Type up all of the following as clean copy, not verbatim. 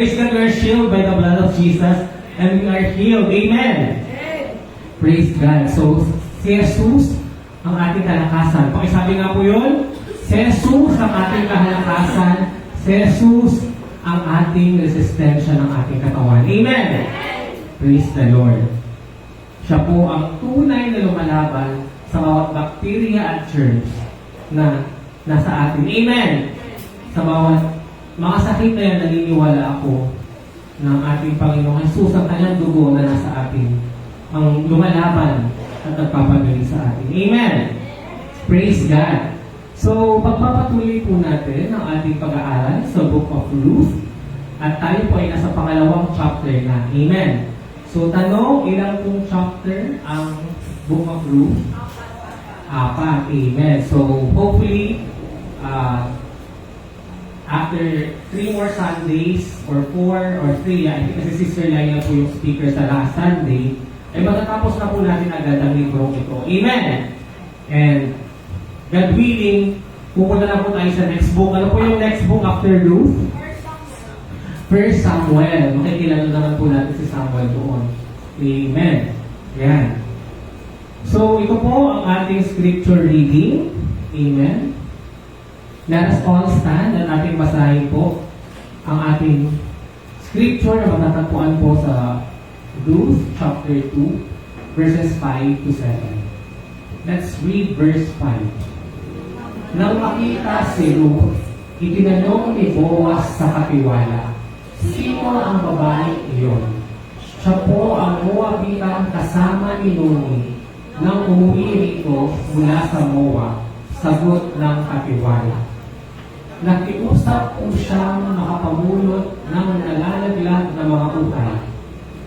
Praise God, we are shielded by the blood of Jesus and we are healed. Amen. Praise God. So, si Jesus ang ating kalakasan. Pakisabi nga po yun, si Jesus ang ating kalakasan, si Jesus ang ating resistensya ng ating katawan. Amen. Praise the Lord. Siya po ang tunay na lumalaban sa bawat bacteria at germs na nasa atin. Amen. Sa bawat mga sakit na yan, naniniwala ako ng ating Panginoong Jesus, ang kanyang dugo na nasa atin, ang lumalaban at nagpapagaling sa atin. Amen! Praise God! So, pagpapatuloy po natin ang ating pag-aaral sa Book of Ruth at tayo po ay nasa pangalawang chapter na. Amen! So, tanong, ilang pong chapter ang Book of Ruth? 4. Amen! So, hopefully, after 3 more Sundays, or 4 or 3, I think kasi Sister Laila po yung speaker sa last Sunday, ay matatapos na po natin agad ang librong ito. Amen! And, God willing, pupunta na po tayo sa next book. Ano po yung next book after Ruth? First Samuel. Makikilala naman po natin si Samuel doon. Amen! Yan. So, ito po ang ating scripture reading. Amen! Let us all stand at ating basahin po ang ating scripture na matatagpuan po sa Ruth chapter 2 verses 5 to 7. Let's read verse 5. Nang makita si Ruth, itinanong ni Boaz sa katiwala, sino ang babae iyon? Siya po ang Moabitang kasama ni Naomi nang umuwi rito mula sa Moab, sagot ng katiwala. Nakiusap po siyang makapamulot ng nalalaglag na mga ukay.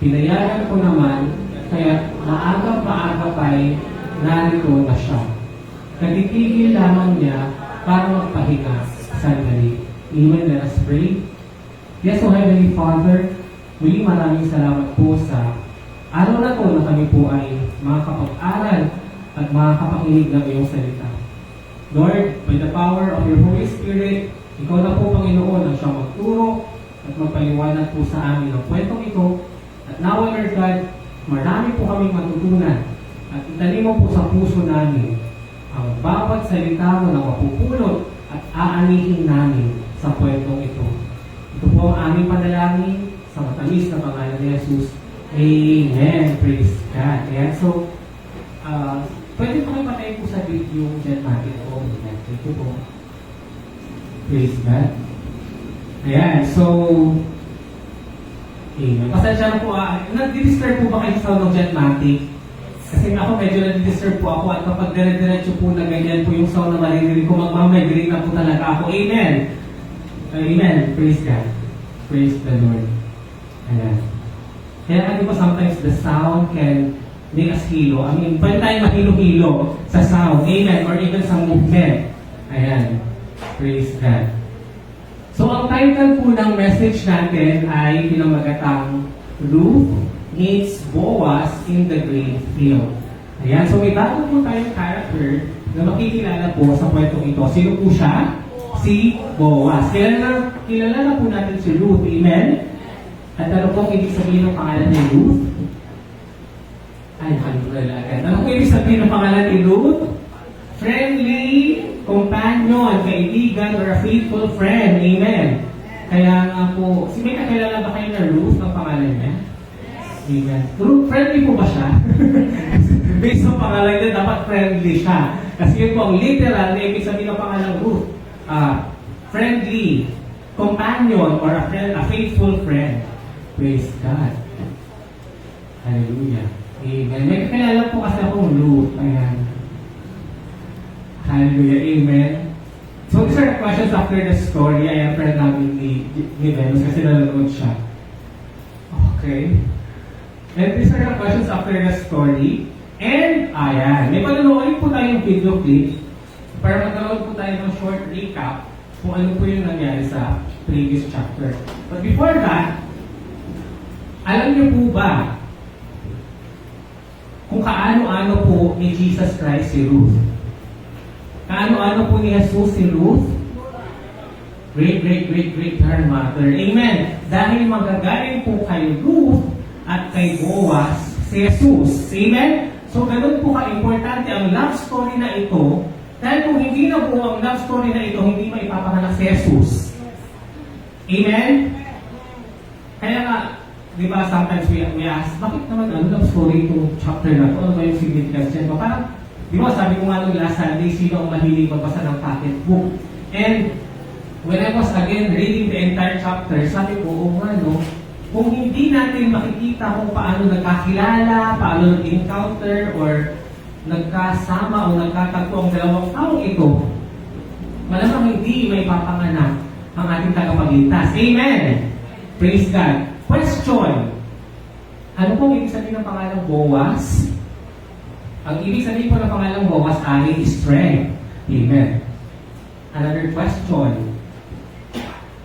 Pinayagan ko naman, kaya maaga pa'y narito na siya. Natitigil lamang niya para magpahinga sandali. Amen. Let us pray. Yes, O Heavenly Father, muli maraming salamat po sa araw na to na kami po ay makakapag-aral at makakapakinig ng iyong salita. Lord, by the power of your Holy Spirit, ikaw na po, Panginoon, ang siyang magturo at magpaliwanag po sa amin ang kwentong ito. At now, Lord God, marami po kaming matutunan at itanim mo po sa puso namin ang bawat salita mo na mapupulot at aanihin namin sa kwentong ito. Ito po ang aming panalangin sa matamis na pangalan ni Jesus. Amen. Praise God. Ayan, so, pwede po kayo patayin po sa video dyan natin. Thank you po. Praise God. Ayan, so, amen. Pasensya na po, nag-disturb po ba kayo sa sound ng Jetmatic? Kasi ako medyo nag-disturb po ako at kapag dire-diretso po na ganyan po yung sound na maririnig ko, magmamigrate na po talaga ako. Amen. Amen. Praise God. Praise the Lord. Ayan. Kaya kasi po sometimes the sound can make us hilo. I mean, pwede tayo mahilo-hilo sa sound. Amen. Or even sa movement. Ayan. Praise God. So, ang title po ng message natin ay pinamagatang Ruth meets Boaz in the Grain Field. Ayan. So, may bago po tayong character na makikilala po sa kwentong ito. Sino po siya? Si Boaz. Kilala na po natin si Ruth. Amen? At ano pong ibig sabihin ng pangalan ni Ruth? Ay, agad. Ano pong ibig sabihin ng pangalan ni Ruth? Friendly, companion, kaibigan, or a faithful friend. Amen. Kaya nga po, may kakilala ba kayo na Ruth ang pangalan niya? Amen. Ruth, friendly po ba siya? Based sa pangalan niya, dapat friendly siya. Kasi yun po ang literal na ibig sabihin ng pangalan Ruth. Friendly, companion, or a faithful friend. Praise God. Hallelujah. Amen. May kakilala po kasi akong Ruth. Ayan. Hallelujah. Amen. So these are the questions after the story. Ayan, friend namin ni Venus kasi nanonood siya. Okay. And these are the questions after the story. And, ayan. May panonood po tayong video clip para magkaroon po tayo ng short recap kung ano po yung nangyari sa previous chapter. But before that, alam niyo po ba kung kaano-ano po ni Jesus Christ si Ruth? Kaano-ano po ni Jesus si Ruth? great-great-great-great-grandmother. Amen. Dahil magagaling po kay Ruth at kay Boaz si Jesus. Amen. So, ganun po ka-importante ang love story na ito. Dahil kung hindi na po ang love story na ito, hindi maipapanganak si Jesus. Amen? Kaya nga, di ba, sometimes we ask, bakit naman ano love story itong chapter na ito? Ano ba yung significance yan? Parang, di ba, sabi ko nga nung last Sunday, sino ang mahilig magbasa ng pocketbook? And, when I was again reading the entire chapter, sabi ko, no, kung hindi natin makikita kung paano nagkakilala, paano nag-encounter, or nagkasama o nagkatagpo ang dalawang taong ito, malamang hindi may papanganak ang ating tagapagligtas. Amen! Praise God. Question. Ano pong ibig sabihin ng pangalang Boaz? Ang ibig sabihin po ng pangalang Boaz ay strength. Amen. Another question.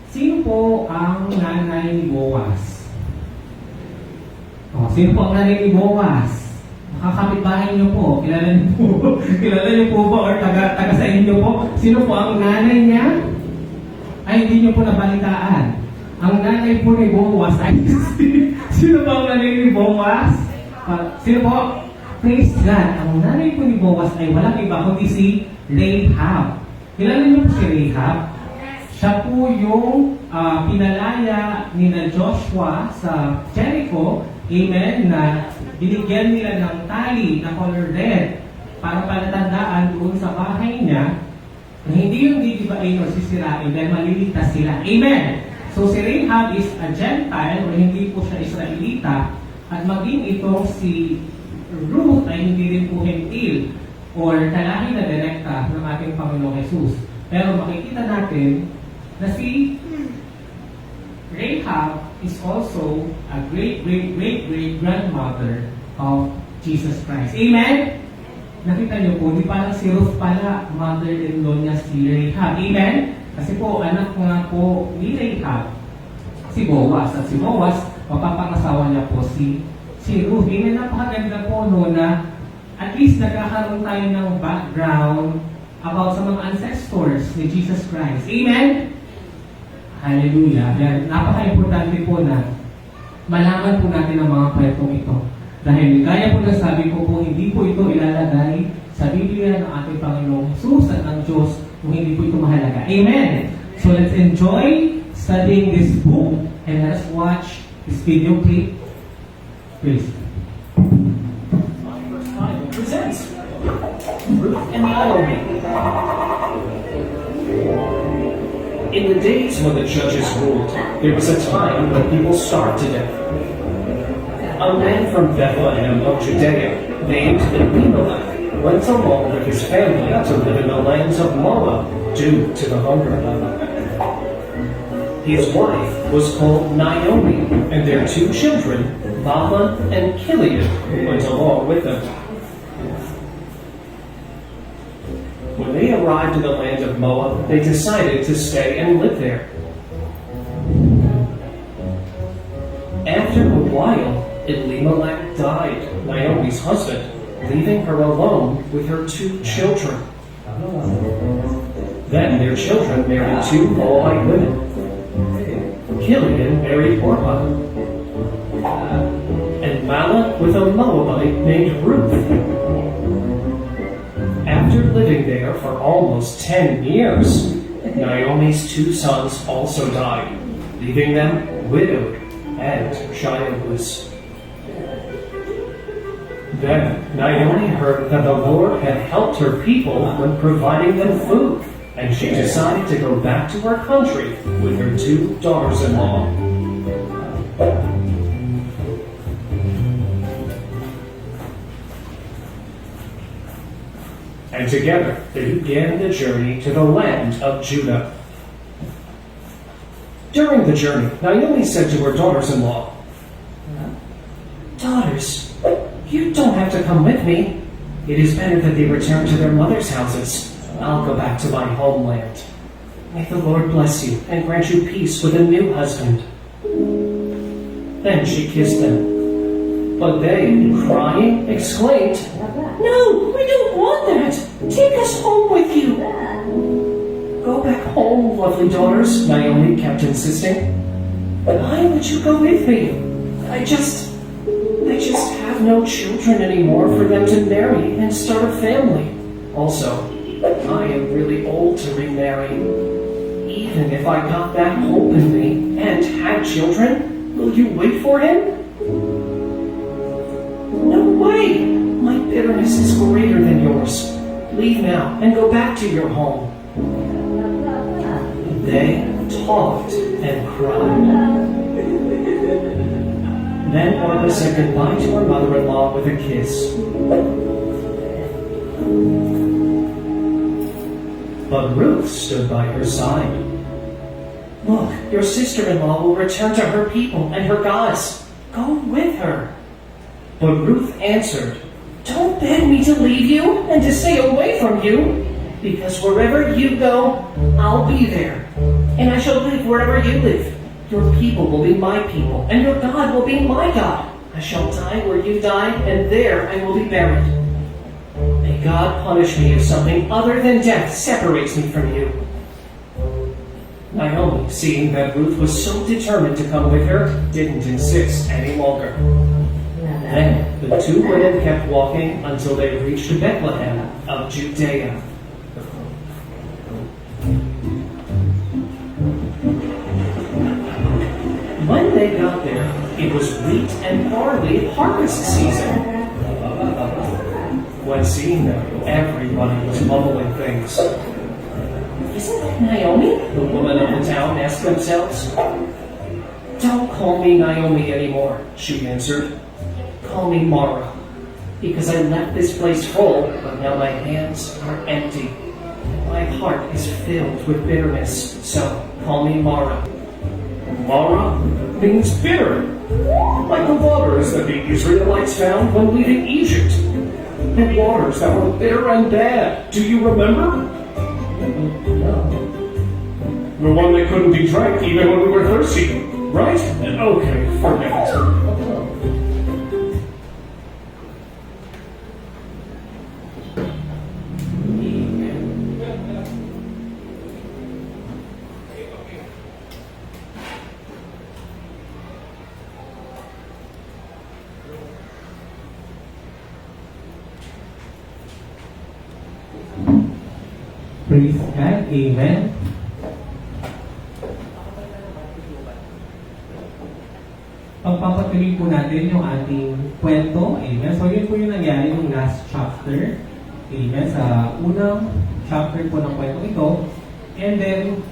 Sino po ang nanay ni Boaz? Sino po ang nanay ni Boaz? Nakakapitbahay niyo po. Kilala niyo po. Kilala niyo po ba? Or taga sa inyo po? Sino po ang nanay niya? Ay, hindi niyo po nabalitaan. Ang nanay po ni Boaz ay sino po ang nanay ni Boaz? Sino po? Praise God. Ang nanay po ni Boaz ay walang iba kundi si Rahab. Kilala niyo po si Rahab? Siya po yung pinalaya ni na Joshua sa Jericho. Amen. Na binigyan nila ng tali na color red para palatandaan doon sa bahay niya na hindi yung didibain o sisirain dahil maliligtas sila. Amen. So si Rahab is a Gentile o hindi po siya Israelita at maging itong si Ruth ay hindi rin po Hentil or kalahi na direkta ng ating Panginoong Jesus. Pero makikita natin na si Rahab is also a great-great-great-great-grandmother of Jesus Christ. Amen? Nakita niyo po, di parang si Ruth pala, mother-in-law niya si Rahab. Amen? Kasi po, anak nga po ni Rahab, si Boaz. At si Boaz, mapapangasawa niya po si Ruth. Amen? Napakaganda po no na at least nagkakaroon tayo ng background about sa mga ancestors ni Jesus Christ. Amen? Hallelujah. Yan, napaka-importante po na malaman po natin ang mga kwentong ito. Dahil gaya po na sabi ko po, hindi po ito ilalagay sa Biblia ng ating Panginoong Jesus at ng Diyos kung hindi po ito mahalaga. Amen! So let's enjoy studying this book and let's watch this video clip. Please. Presents Ruth and Naomi. In the days when the judges ruled, there was a time when people starved to death. A man from Bethlehem of Judea, named Elimelech, went along with his family to live in the lands of Moab due to the hunger. His wife was called Naomi, and their two children, Mahlon and Chilion, went along with them. When they arrived in the land of Moab, they decided to stay and live there. After a while, Elimelech died, Naomi's husband, leaving her alone with her two children. Then their children married two Moabite women. Chilion married Orpah, and Mahlon with a Moabite named Ruth. After living there for almost 10 years, Naomi's two sons also died, leaving them widowed and childless. Then Naomi heard that the Lord had helped her people when providing them food, and she decided to go back to her country with her two daughters-in-law. And together they began the journey to the land of Judah. During the journey, Naomi said to her daughters-in-law, "Daughters, you don't have to come with me. It is better that they return to their mother's houses. I'll go back to my homeland. May the Lord bless you and grant you peace with a new husband." Then she kissed them. But they, crying, exclaimed, "No, we don't want that. Take us home with you." Go back home, lovely daughters, Naomi kept insisting. Why would you go with me? I just have no children anymore for them to marry and start a family. Also, I am really old to remarry. Even if I got that hope in me and had children, will you wait for him? No way! My bitterness is greater than yours. Leave now and go back to your home. They talked and cried. Then Orpah said goodbye to her mother-in-law with a kiss. But Ruth stood by her side. Look, your sister-in-law will return to her people and her gods. Go with her. But Ruth answered, Don't beg me to leave you and to stay away from you, because wherever you go, I'll be there. And I shall live wherever you live. Your people will be my people, and your God will be my God. I shall die where you die, and there I will be buried. May God punish me if something other than death separates me from you. Naomi, seeing that Ruth was so determined to come with her, didn't insist any longer. Then the two women kept walking until they reached Bethlehem of Judea. When they got there, it was wheat and barley harvest season. When seeing them, everybody was mumbling things. Isn't that Naomi? The women of the town asked themselves. Don't call me Naomi anymore, she answered. Call me Mara, because I left this place full, but now my hands are empty. My heart is filled with bitterness, so call me Mara. Mara means bitter, like the waters that the Israelites found when leaving Egypt. The waters that were bitter and bad. Do you remember? No. The one that couldn't be drank even when we were thirsty, right? Okay, forget it. Praise God. Amen. Pagpapatuloy po natin yung ating kwento. Amen. So yun po yung nangyari ng last chapter. Amen. Sa unang chapter po ng kwento ito. And then,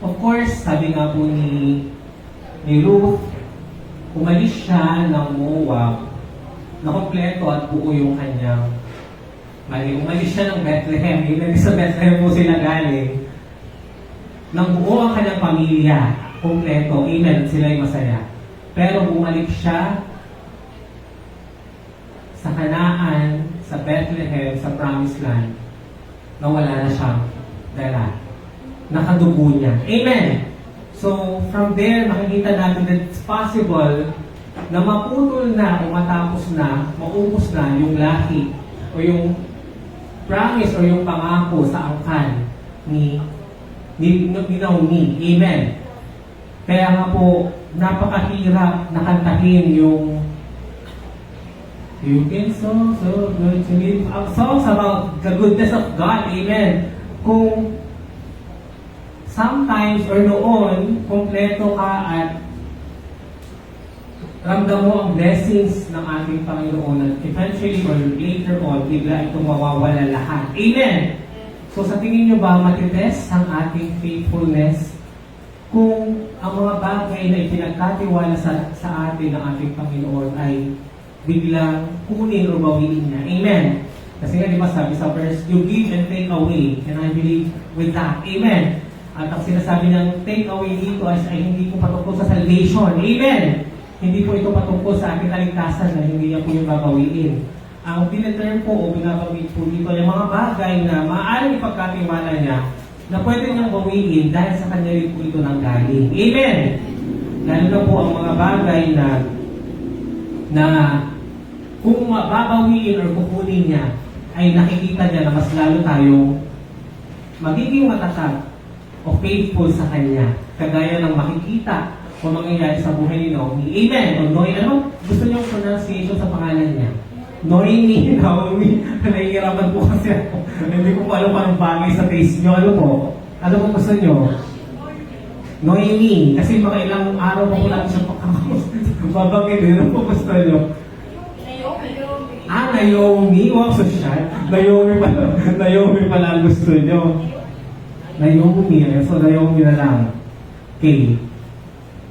of course, sabi nga po ni Ruth, umalis siya ng Moab na kompleto at buo yung kanyang umalis siya ng Bethlehem. Amen. Sa Bethlehem po sila galing. Nang buo ang kanyang pamilya, kompleto. Amen. Sila'y masaya. Pero bumalik siya sa Canaan, sa Bethlehem, sa Promised Land, na wala na siyang dala. Nakadugo niya. Amen. So, from there, makikita natin that it's possible na maputol na o matapos na, maubos na yung lahi o yung promise o yung pangako sa angkan ni Naomi. Amen. Kaya nga po, napakahirap na kantahin yung You can so good to me. Songs about the goodness of God. Amen. Kung sometimes or noon, kompleto ka at ramdam mo ang blessings ng ating Panginoon at eventually or later on, bigla itong mawawala lahat. Amen! So sa tingin nyo ba matitest ang ating faithfulness kung ang mga bagay na ipinagkatiwala sa atin ng ating Panginoon ay biglang kunin o bawiin niya? Amen! Kasi nga di ba sabi sa verse, you give and take away. And I believe with that. Amen! At ang sinasabi ng take away dito ay hindi po patungkol sa salvation. Amen! Hindi po ito patungkol sa ating kaligtasan na hindi niya po yung babawiin. Ang tineterm po o binabawi po dito ay mga bagay na maaaring ipagkatiwala niya na pwede niyang bawiin dahil sa kanya rin po ito nanggaling. Amen! Lalo na po ang mga bagay na kung babawiin or kukunin niya ay nakikita niya na mas lalo tayong magiging matatag o faithful sa Kanya. Kagaya ng makikita o mangyayari sa buhay ni Naomi. Amen! O Noy, ano gusto niyong pronunciation sa pangalan niya? Noemi, Naomi. Nahihirapan po kasi ako. Hindi ko po alam kung anong bagay sa taste niyo. Ano po? Ano po gusto niyo? Noemi. Kasi mga ilang araw pa po natin siya babagay din. Ano po gusto niyo? Naomi. Wow, social. Naomi pala. Naomi pala ang gusto niyo. Naomi. So, Naomi na lang. Okay.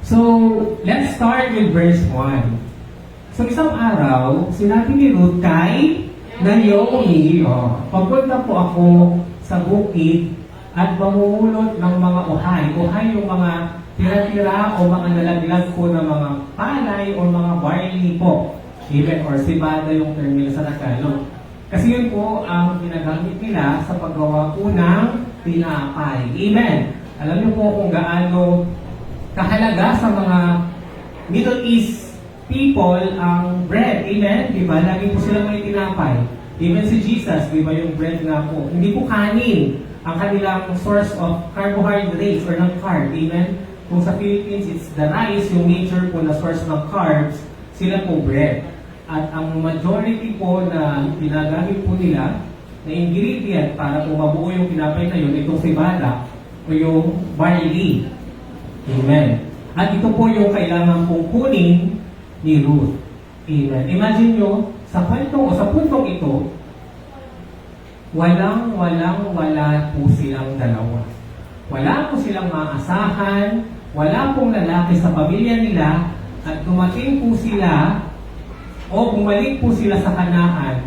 So, let's start with verse 1. So, isang araw, sinabi ni Ruth kay Naomi, papunta po ako sa bukid at mamumulot ng mga uhay. Uhay yung mga tira-tira o mga nalaglag po ng mga palay o mga barley po. Even or sibada yung term nila sa Tagalog. Kasi yun po ang ginagamit nila sa paggawa po ng tinapay. Amen. Alam niyo po kung gaano kahalaga sa mga Middle East people ang bread. Amen? Diba? Lagi po sila may tinapay. Even si Jesus, diba yung bread nga po. Hindi po kanin ang kanilang source of carbohydrates or ng carb. Amen? Kung sa Philippines, it's the rice, yung nature po na source ng carbs, sila po bread. At ang majority po na ginagamit po nila na ingredient para po mabuo yung tinapay na yun, itong cebada o yung barley. Amen. At ito po yung kailangan pong kunin ni Ruth. Amen. Imagine nyo, sa puntong ito, wala po silang dalawa. Wala po silang maasahan, wala pong lalaki sa pamilya nila, at dumating po sila, o bumalik po sila sa Kanaan,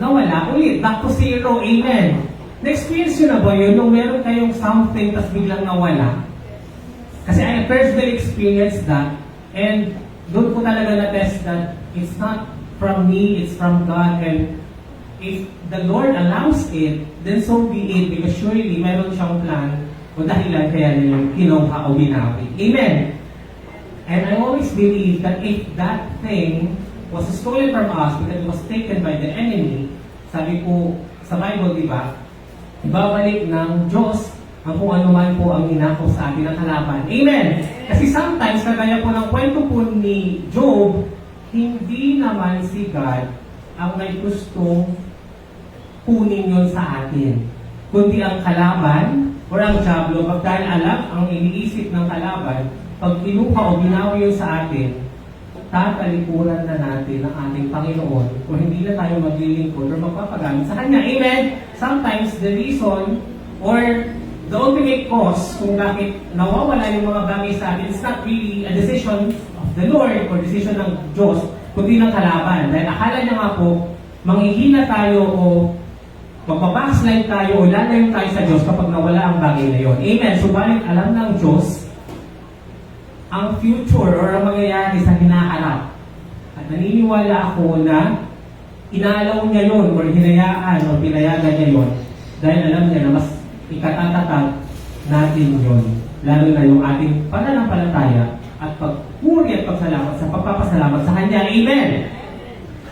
nawala ulit. Back to zero. Amen. Na-experience nyo na ba yun? Nung meron kayong something, tas biglang nawala? Kasi I personally experienced that, and doon ko talaga na-test that it's not from me, it's from God, and if the Lord allows it, then so be it, because surely meron siyang plan o dahilan kaya niya kinuha o binawi. Amen! And I always believe that if that thing was stolen from us because it was taken by the enemy, sabi po sa Bible, di ba, ibabalik ng Diyos ang kung ano man po ang ninakaw sa atin ng kalaban. Amen! Kasi sometimes, kagaya po ng kwento po ni Job, hindi naman si God ang may gustong kunin yun sa atin. Kundi ang kalaban, or ang diablo, pag dahil alam ang iniisip ng kalaban, pag kinuha o binawi yun sa atin, tatalikuran na natin ang ating Panginoon o hindi na tayo maglilingkod o magpapagamit sa Kanya. Amen? Sometimes the reason or the ultimate cause kung bakit nawawala yung mga bagay sa atin is not really a decision of the Lord or decision ng Diyos, kundi ng kalaban. Dahil akala niya nga po, manghihina tayo o magpabackslide tayo o lalayo tayo sa Diyos kapag nawala ang bagay na yun. Amen? Subalit alam ng Diyos ang future or ang mangyayari sa hinaharap. At naniniwala ako na inalaw niya yun or hinayaan o pinayagan niya yun dahil alam niya na mas ikatatatag natin yun. Lalo na yung ating pananampalataya at pagpuri at pagsalamat sa pagpapasalamat sa Kanya. Amen!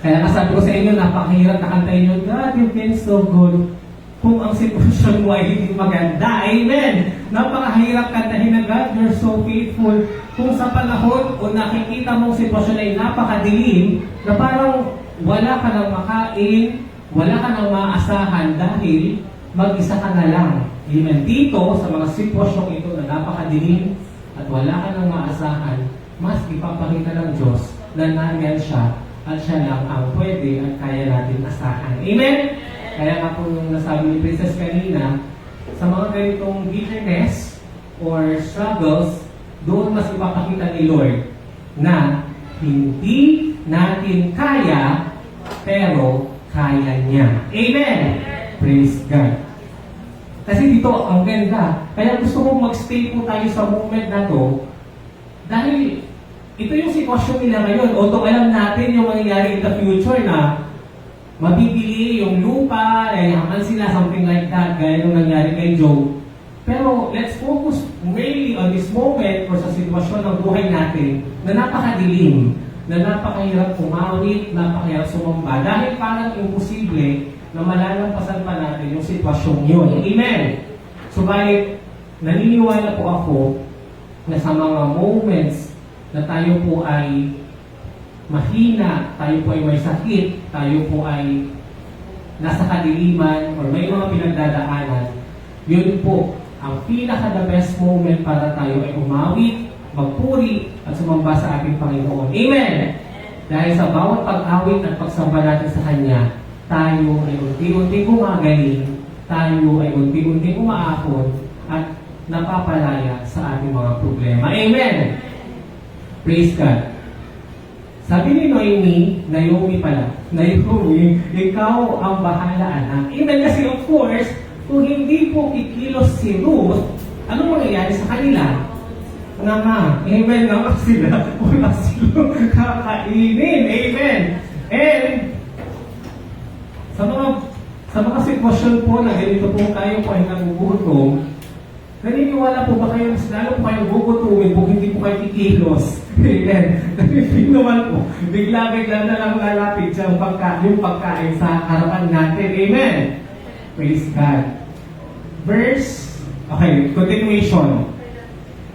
Kaya nasabi ko sa inyo, napakahirap na kantayin nyo, God, you've been so good. Kung ang sitwasyon mo ay hindi maganda. Amen! Napakahirap kantahin na God, you're so faithful. Kung sa panahon o nakikita mong sitwasyon ay napakadilim, na parang wala ka nang makain, wala ka nang maasahan dahil mag-isa ka na lang. Amen. Dito, sa mga sitwasyong ito na napakadilim at wala ka nang maasahan, mas ipapakita ng Diyos na nariyan siya at siya lang ang pwede at kaya natin asahan. Amen? Kaya nga po yung nasabi ni Princess kanina, sa mga ganitong bitterness or struggles, doon mas ipapakita ni Lord na hindi natin kaya, pero kaya niya. Amen! Praise God. Kasi dito, ang ganda. Kaya gusto kong mag-stay po tayo sa moment na to dahil ito yung sitwasyon nila ngayon. Although alam natin yung mangyayari in the future na mabibili yung lupa, yaman sila, something like that, gaya nung nangyari kay Job. Pero let's focus mainly on this moment or sa sitwasyon ng buhay natin na napakadilim, na napakahirap umawit, napakahirap sumamba. Dahil parang imposible na malalampasan pa natin yung sitwasyong yun. Amen! Subalit, naniniwala po ako na sa mga moments na tayo po ay mahina, tayo po ay may sakit, tayo po ay nasa kadiliman, or may mga pinagdadaanan, yun po ang pinaka-the best moment para tayo ay umawit, magpuri, at sumamba sa ating Panginoon. Amen! Dahil sa bawat pag-awit at pagsamba natin sa Kanya, tayo ay unti-unting gumagaling, tayo ay unti-unting umaahon, at napapalaya sa ating mga problema. Amen! Praise God! Sabi ni Naomi pala, Naomi, ikaw ang bahala, anak. Amen! Kasi of course, kung hindi po kikilos si Ruth, ano mangyayari sa kanila? Amen, naman sila. Wala sila kakainin. Amen. And, sa mga sitwasyon po na ganito po kayo po ay nagugutom, naniniwala po ba kayo, mas lalo po kayo gugutumin kung hindi po kayo kikilos? Amen. Naniniwala naman po, bigla-bigla na lang lalapit yung pagkain sa harapan natin. Amen. Praise God. Continuation.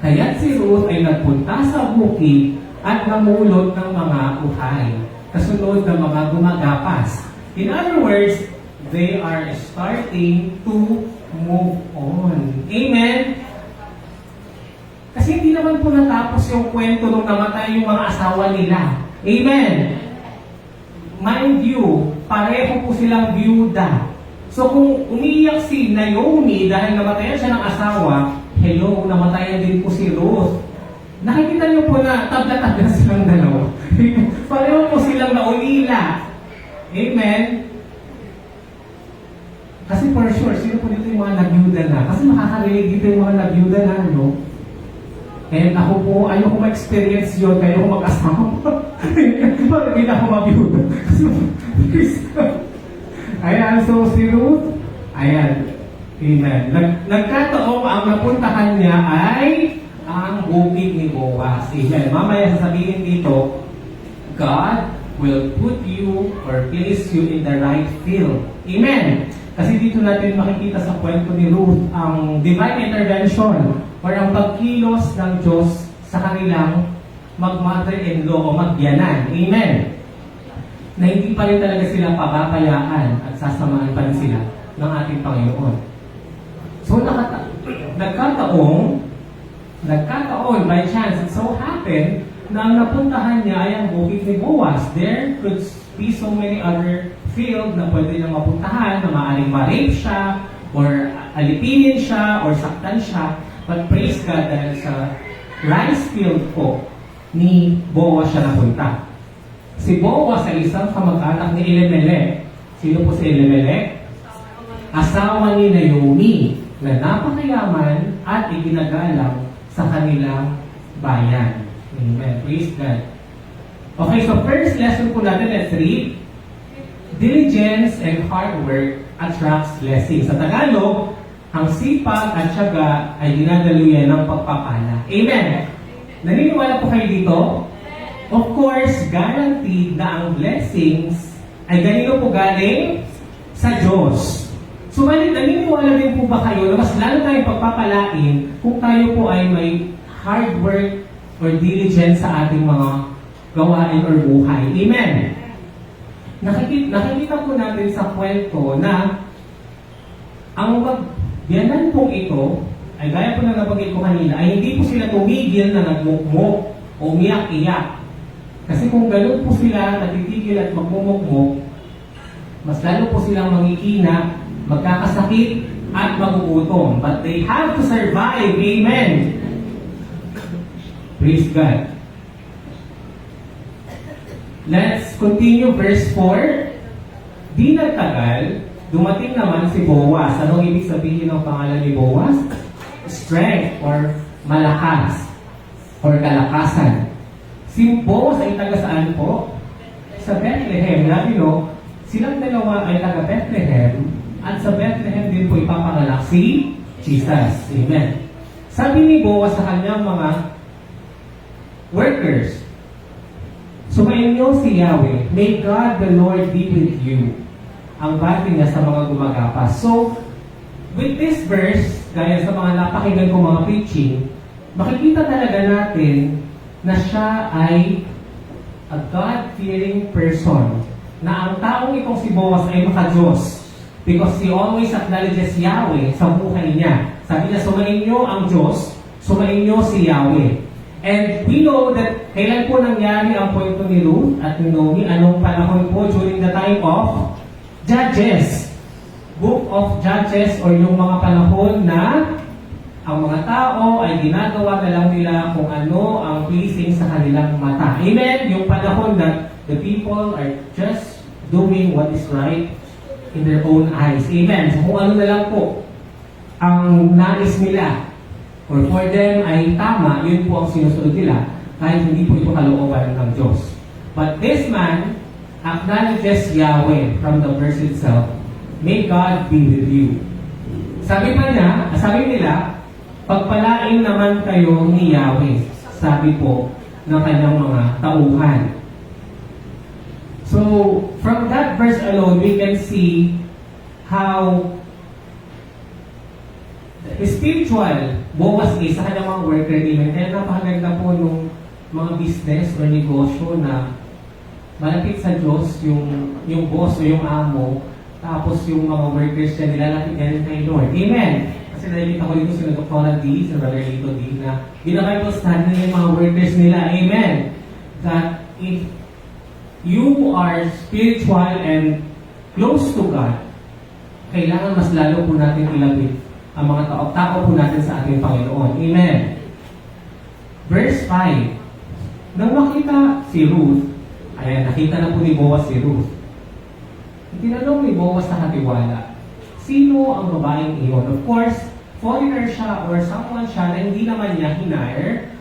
Kaya't si Ruth ay nagpunta sa bukid at namulot ng mga uhay, kasunod ng mga gumagapas. In other words, they are starting to move on. Amen? Kasi hindi naman po natapos yung kwento nung namatay yung mga asawa nila. Amen? Mind you, pareho po silang byuda. So kung umiiyak si Naomi dahil namatayan siya ng asawa, hello, namatayan din po si Ruth. Nakikita niyo po na tabla-tabla silang dalawa. Pareho po silang naulila. Amen? Kasi for sure, sino po dito yung mga nabyuda na? Kasi makakarinig dito yung mga nabyuda na, no? And ako po, ayoko ma-experience yun, kaya ako mag-asawa. Parang hindi na ako mabyuda. Ayan, so si Ruth, ayan, amen. Nagkataong ang napuntahan niya ay ang bukid ni Boaz. Amen. Mamaya sasabihin dito, God will put you or place you in the right field. Amen. Kasi dito natin makikita sa kwento ni Ruth ang divine intervention or ang pagkilos ng Diyos sa kanilang mag-mother-in-law o magyanan. Amen. Na hindi pa rin talaga sila papapayaan at sasamaan pa rin sila ng ating Panginoon. So, nagkataon, by chance, it so happened na ang napuntahan niya ay ang bukid ni Boaz. There could be so many other field na pwede niyang mapuntahan, na maaaring ma-rape siya, or alipinin siya, or saktan siya. But praise God, dahil sa rice field po ni Boaz siya napunta. Si Boaz ay isang kamag-anak ni Elimelech. Sino po si Elimelech? Asawa ni Naomi na napakayaman at iginagalang sa kanilang bayan. Amen. Praise God. Okay, so first lesson po natin, let's read. Diligence and hard work attracts blessings. Sa Tagalog, ang sipag at syaga ay dinadaluyan ng pagpapala. Amen. Naniniwala po kayo dito? Of course, guaranteed na ang blessings ay ganito po galing sa Diyos. So, naniniwala din po ba kayo na mas lalo tayong pagpapalain kung tayo po ay may hard work or diligence sa ating mga gawain or buhay? Amen. Nakikita po natin sa kwento na ang magbiyanan pong ito, ay gaya po na nabanggit ko kanina, ay hindi po sila tumigil na nagmukmok o umiyak-iyak. Kasi kung gano'n po sila natitigil at magmumukmok, mas lalo po silang mangikina, magkakasakit, at magugutom. But they have to survive. Amen. Praise God. Let's continue verse 4. Di nagtagal, dumating naman si Boaz. Anong ibig sabihin ng pangalan ni Boaz? Strength or malakas or kalakasan. Si Boaz ay taga saan po? Sa Bethlehem. Silang dalawa ay taga Bethlehem at sa Bethlehem din po ipapanganak si Jesus. Amen. Sabi ni Boaz sa kanyang mga workers, sumainyo si Yahweh, may God the Lord be with you. ang bati niya sa mga gumagapas. So, with this verse, gaya sa mga napakinggan ko mga preaching, makikita talaga natin na siya ay a God-fearing person. Na ang taong itong si Boaz ay maka-Diyos. Because he always acknowledges Yahweh sa buhay niya. Sabi niya, sumain niyo ang Diyos, sumain niyo si Yahweh. And we know that kailan po nangyari ang kwento ni Ruth at ni Naomi, anong panahon po during the time of Judges. Book of Judges or yung mga panahon na ang mga tao ay ginagawa na lang nila kung ano ang pleasing sa kanilang mata. Amen? Yung panahon that the people are just doing what is right in their own eyes. Amen? So kung ano na lang po ang nais nila or for them ay tama, yun po ang sinusunod nila kahit hindi po ito kalooban ng Diyos. But this man acknowledges Yahweh from the verse itself. May God be with you. Sabi nila, pagpalain naman kayo ni Yahweh, sabi po ng kanyang mga tauhan. So, from that verse alone, we can see how spiritual Boaz is sa kanyang mga worker even. Kaya napakaganda po nung mga business or negosyo na malapit sa Diyos, yung boss o yung amo, tapos yung mga workers niya nilalapit niya rin kay Lord. Amen! Kasi nakikita ko dito sila Dr. D, sa Brother Lito D, na bina-Bible study yung mga workers nila. Amen! That if you are spiritual and close to God, kailangan mas lalo po natin ilapit ang mga tao po natin sa ating Panginoon. Amen. Verse 5. Nang makita si Ruth, ayan, nakita na po ni Boaz si Ruth. Tinanong ni Boaz sa katiwala, sino ang babaeng iyon? Of course, foreigner siya or someone siya na hindi naman niya hinire,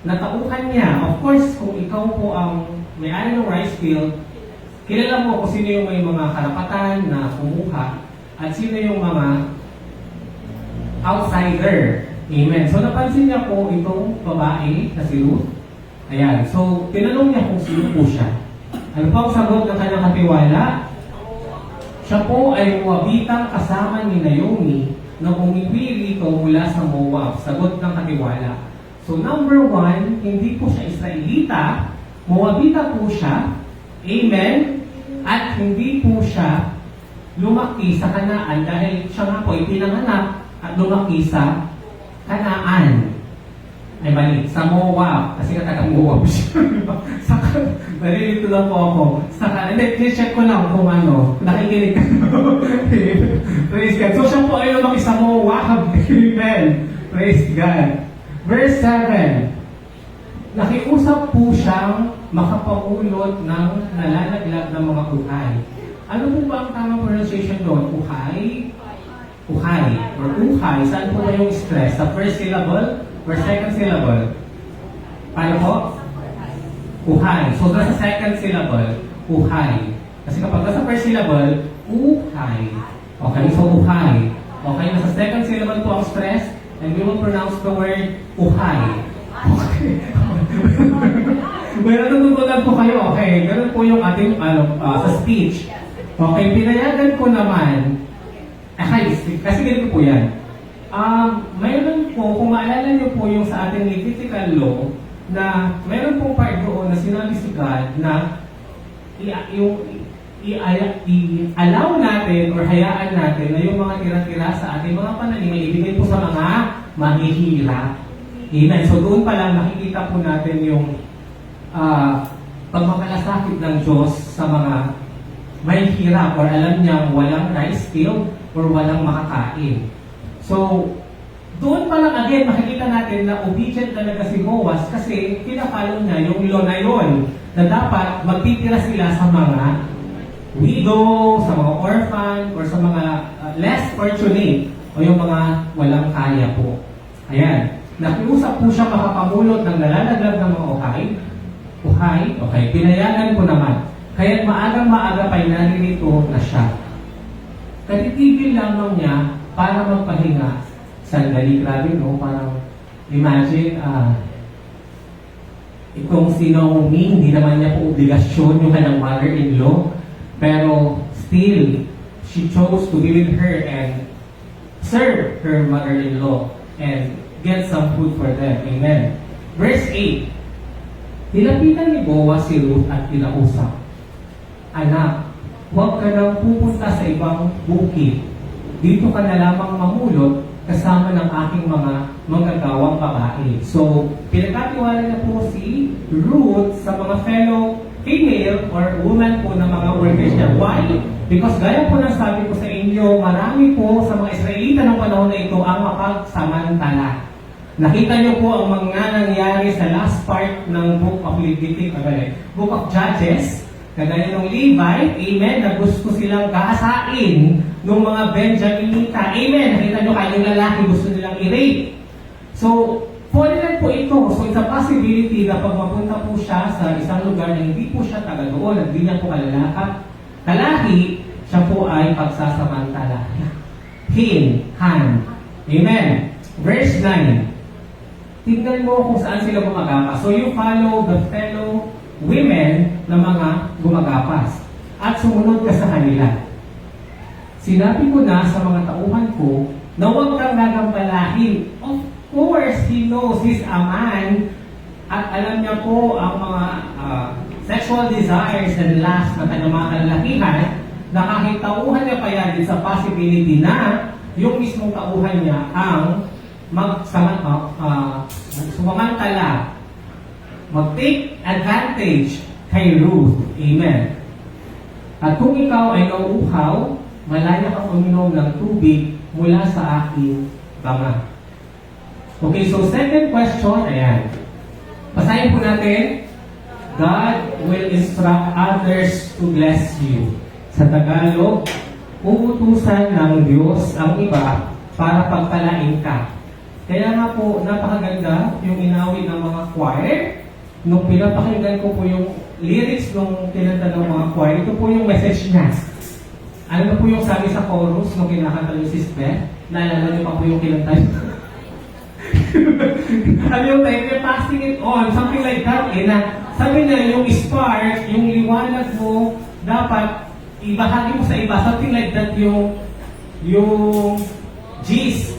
nataukan niya. Of course, kung ikaw po ang may-ari ng rice field, kilala mo kung sino yung may mga karapatan na kumuha at sino yung mga outsider. Amen. So, napansin niya po itong babae na si Ruth. Ayan. So, tinanong niya kung sino po siya. Ano po ang sagot ng kanyang katiwala? Siya po ay Moabitang kasama ni Naomi na umiwi rito mula sa Moab. Sagot ng katiwala. So, number 1, hindi po siya Israelita. Moabita po siya. Amen. At hindi po siya lumaki sa Kanaan dahil siya nga po ay pinanganak at lumaki sa Kanaan. Ay mali, sa Moab. Kasi taga Moab siya. Nalilito lang po ako. Sa Kanaan. Hindi, check ko lang kung ano. Nakikinig ka. Praise God. So siya po ay lumaki sa Moab. Amen. Praise God. Verse 7. Nakiusap po siyang makapangulot ng nalalaglag ng mga uhay. Ano po ba ang tamang pronunciation doon? Uhay? Uhay. Or uhay. Saan po ba yung stress? Sa first syllable or second syllable? Paano po? Uhay. So, sa second syllable, uhay. Kasi kapag nasa first syllable, uhay. Okay, so uhay. Okay, nasa second syllable po ang stress, and we will pronounce the word uhay. Okay. Well, natutunan po kayo. Okay, ganun po yung ating sa speech. Okay, pinayagan ko naman. Kasi ganito po yan. Mayroon po, kung maalala niyo po yung sa ating Levitical law, na mayroon pong part doon na sinabi si God na i-allow natin or hayaan natin na yung mga tira-tira sa ating mga pananim ay ibigay po sa mga mahihirap. Amen. So doon pa lang nakikita po natin yung pagmamalasakit ng Diyos sa mga may hirap or alam niyang walang rice field or walang makakain. So, doon pa lang again, makikita natin na obedient talaga si Boaz kasi pinapalo niya yung law na yun na dapat magtitira sila sa mga widow, sa mga orphan, or sa mga less fortunate o yung mga walang kaya po. Ayan. Nakiusap po siya makapamulot ng nalalaglag ng mga uhay, okay, pinayagan ko naman. Kaya't maagang-maaga pa'y naririto na siya. Katitigil lamang niya para magpahinga. Sandali, grabe, no? Parang, imagine, itong si Naomi, hindi naman niya po obligasyon yung kanyang mother-in-law, pero still, she chose to be with her and serve her mother-in-law and get some food for them. Amen. Verse 8. Nilapitan ni Boaz si Ruth at kinausap, "Anak, huwag ka nang pupunta sa ibang bukid. Dito ka na lamang mamulot kasama ng aking mga manggagawang babae." So, pinagkatiwala na po si Ruth sa mga fellow female or woman po ng mga workers niya. Why? Because gaya po ng sabi ko sa inyo, marami po sa mga Israelita ng panahon na ito ang mapagsamantala. Nakita niyo po ang mga nangyari sa last part ng Book of Leviticus, Book of Judges, kagaya ng Levite, amen, na gusto silang kaasain ng mga Benjaminita, amen. Nakita niyo kanyang lalaki gusto nilang i-rape. So, foreigner po ito. So, it's a possibility na pag mapunta po siya sa isang lugar na hindi po siya taga doon, at hindi niya po kalahi, siya po ay pagsasamantala. Han. Amen. Verse 9. Tingnan mo kung saan sila gumagapas. So, you follow the fellow women na mga gumagapas. At sumunod ka sa kanila. Sinabi ko na sa mga tauhan ko na huwag kang gagambalahin. Of course, he knows he's a man at alam niya po ang mga sexual desires and lusts na kanyang mga kalalakihan, na kahit tauhan niya pa yan din sa possibility na yung mismong tauhan niya ang sumamantala, mag-take advantage kay Ruth. Amen. At kung ikaw ay nauuhaw, malaya kang uminom ng tubig mula sa aking banga. Okay, so second question, ayan. Basahin po natin. God will instruct others to bless you. Sa Tagalog, uutusan ng Diyos ang iba para pagpalain ka. Kaya nga po, napakaganda yung inawit ng mga choir. Nung pinapakinggan ko po yung lyrics nung kinanta ng mga choir, ito po yung message niya. Ano na po yung sabi sa chorus nung kinakanta yung Sis Beth? Naalala niyo pa po yung kinanta. Ano yung time, you're passing it on, something like that. Na sabi na yung spark, yung liwanag mo, dapat ibahagi mo sa iba, something like that yung gist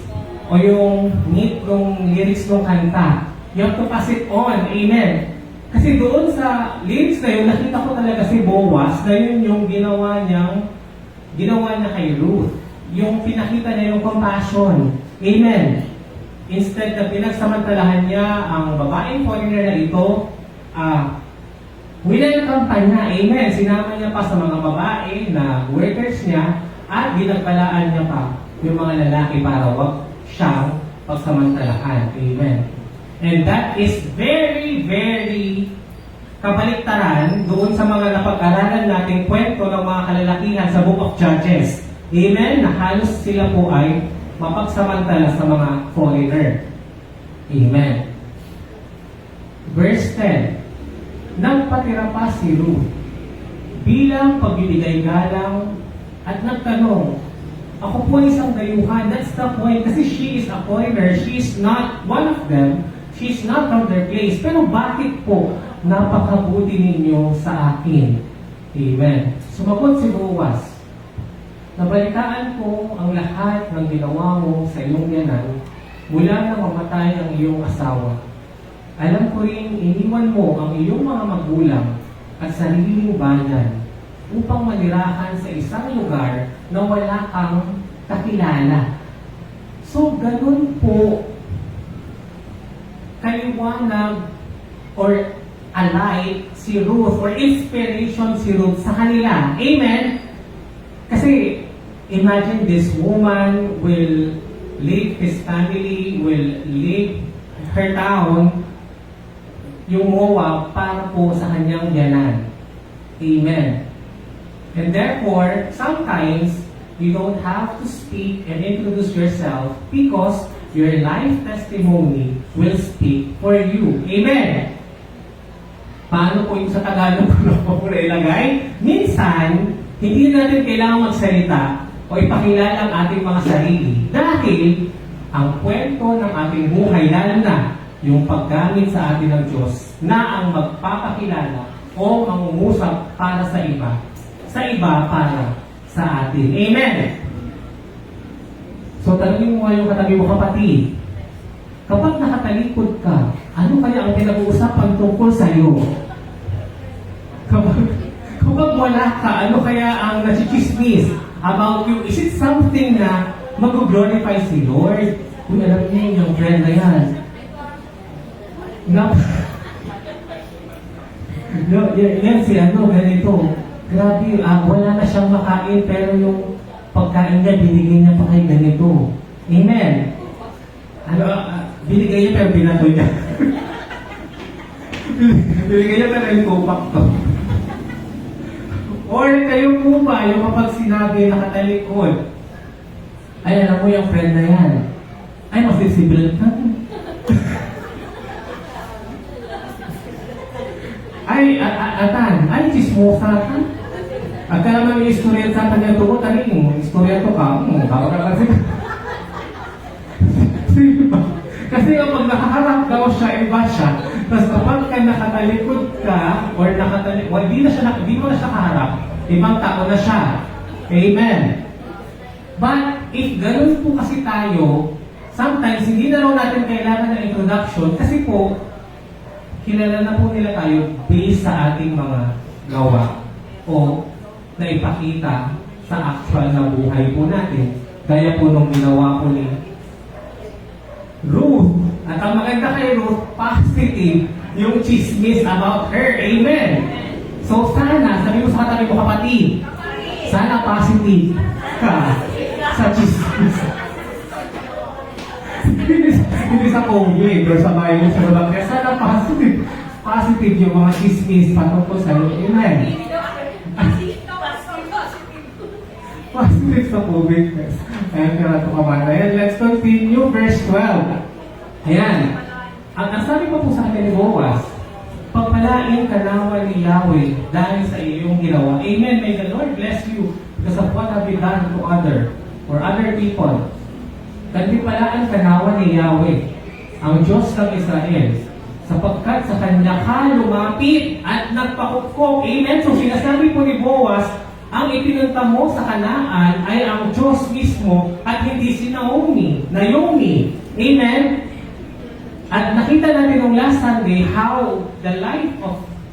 o yung meat ng lyrics ng kanta. You have to pass it on. Amen. Kasi doon sa lyrics na yun, nakita ko talaga si Boaz na yun yung ginawa niya kay Ruth. Yung pinakita niya yung compassion. Amen. Instead na pinagsamantalahan niya ang babaeng foreigner na ito, winelcome pa niya. Amen. Sinama niya pa sa mga babae na workers niya at ginagpalaan niya pa yung mga lalaki para wag siyang pagsamantalahan. Amen. And that is very, very kabaliktaran doon sa mga napag-aralan nating kwento ng mga kalalakihan sa Book of Judges. Amen. Na halos sila po ay mapagsamantala sa mga foreigner. Amen. Verse 10. Nagpatira pa si Ruth bilang pagbibigay galang at nagtanong, "Ako po isang dayuhan." That's the point. Kasi she is a foreigner. She is not one of them. She is not from their place. Pero bakit po napakabuti ninyo sa akin? Amen. Sumagot si Boaz, "Nabalitaan ko ang lahat ng ginawa mo sa iyong biyanan mula nang mamatay ang iyong asawa. Alam ko rin iniwan mo ang iyong mga magulang at sariling bayan upang manirahan sa isang lugar na wala kang kakilala." So, ganun po kaliwanag or alight si Ruth or inspiration si Ruth sa kanila. Amen? Kasi, imagine this woman will leave his family, will leave her town, yung Moab, para po sa kanyang biyanan. Amen. And therefore, sometimes, you don't have to speak and introduce yourself because your life testimony will speak for you. Amen. Paano po yung sa Tagalog ko na ilagay? Minsan, hindi natin kailangan magsalita o ipakilala ang ating mga sarili dahil ang kwento ng ating buhay, lalo na yung paggamit sa atin ng Diyos na ang magpapakilala o mangungusap para sa iba para sa atin. Amen! So, tanongin mo nga yung katabi mo, kapatid. Kapag nakatalikod ka, ano kaya ang pinag-uusapan tungkol sa'yo? Kapag wala ka, ano kaya ang nachichismis about you? Is it something na mag-glorify si Lord? Kung alam niyo yung friend na yan. Yan si ganito. Grabe, wala na siyang makain pero yung pagkain niya, binigay niya pa kay ganito. Amen. Binigay niya pero binatoy niya. Binigay niya pero yung tupak to. Or kayo po ba, yung kapag sinabi nakatalikod, ay alam mo yung friend na yan, ay masisibil ka. Ay, atan, ay chismosa ka. At ka naman yung istorya sa kanya tuko, taling, istorya to ka, baka ka kasi. Kasi kapag nakaharap daw siya, iba siya. Tapos kapag ka nakatalikod ka, or di mo na siya kaharap, ibang tao na siya. Amen. But, if ganun po kasi tayo, sometimes hindi na raw natin kailangan ng introduction kasi po, kilala na po nila tayo based sa ating mga gawa o naipakita sa actual na buhay po natin. Gaya po nung ginawa po ni Ruth. At ang maganda kay Ruth, positive yung chismis about her. Amen. So sana, sabi mo sa katabi mo, kapatid, sana positive ka sa chismis. Hindi sa COVID or sa bayan sa labang. Kaya sana positive yung mga chismis patungkol sa iyo. Amen. Positive sa COVID. Ayan, kaya ito kamana. Ayan, let's continue. Verse 12. Ayan. Ang sabi pa po sa akin ni Boaz, pagpalain ka naman ni Yahweh dahil sa iyong ginawa. Amen. May the Lord bless you because of what have you done to other people. Kantipalaan ka naman ni Yahweh, ang Diyos ng Israel, sapagkat sa Kanya ka lumapit at nagpakukok. Amen. So sinasabi po ni Boaz, ang ipinunta mo sa Kanaan ay ang Diyos mismo at hindi si Naomi. Amen. At nakita natin nung last Sunday how the life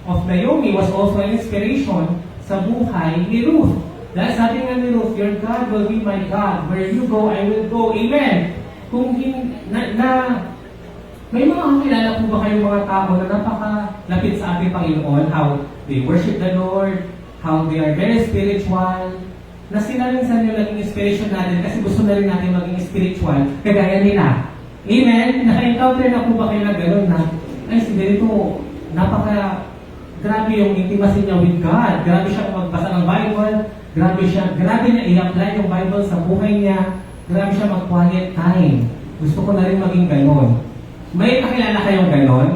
of Naomi was also an inspiration sa buhay ni Ruth. Dahil sabi nga ni Ruth, your God will be my God. Where you go, I will go. Amen. Kung may mga kakilala po ba kayong mga tao na napakalapit sa ating Panginoon, how they worship the Lord, how they are very spiritual, na sila rin sa naging inspiration natin kasi gusto na rin natin maging spiritual, kagaya nila. Amen? Naka-encounter na po ba kayo na gano'n na, ay, si ganito, grabe yung intimacy niya with God, grabe siya magbasa ng Bible, grabe niya i-apply yung Bible sa buhay niya, grabe siya mag-quiet time. Gusto ko na rin maging gano'n. May kakilala kayong gano'n?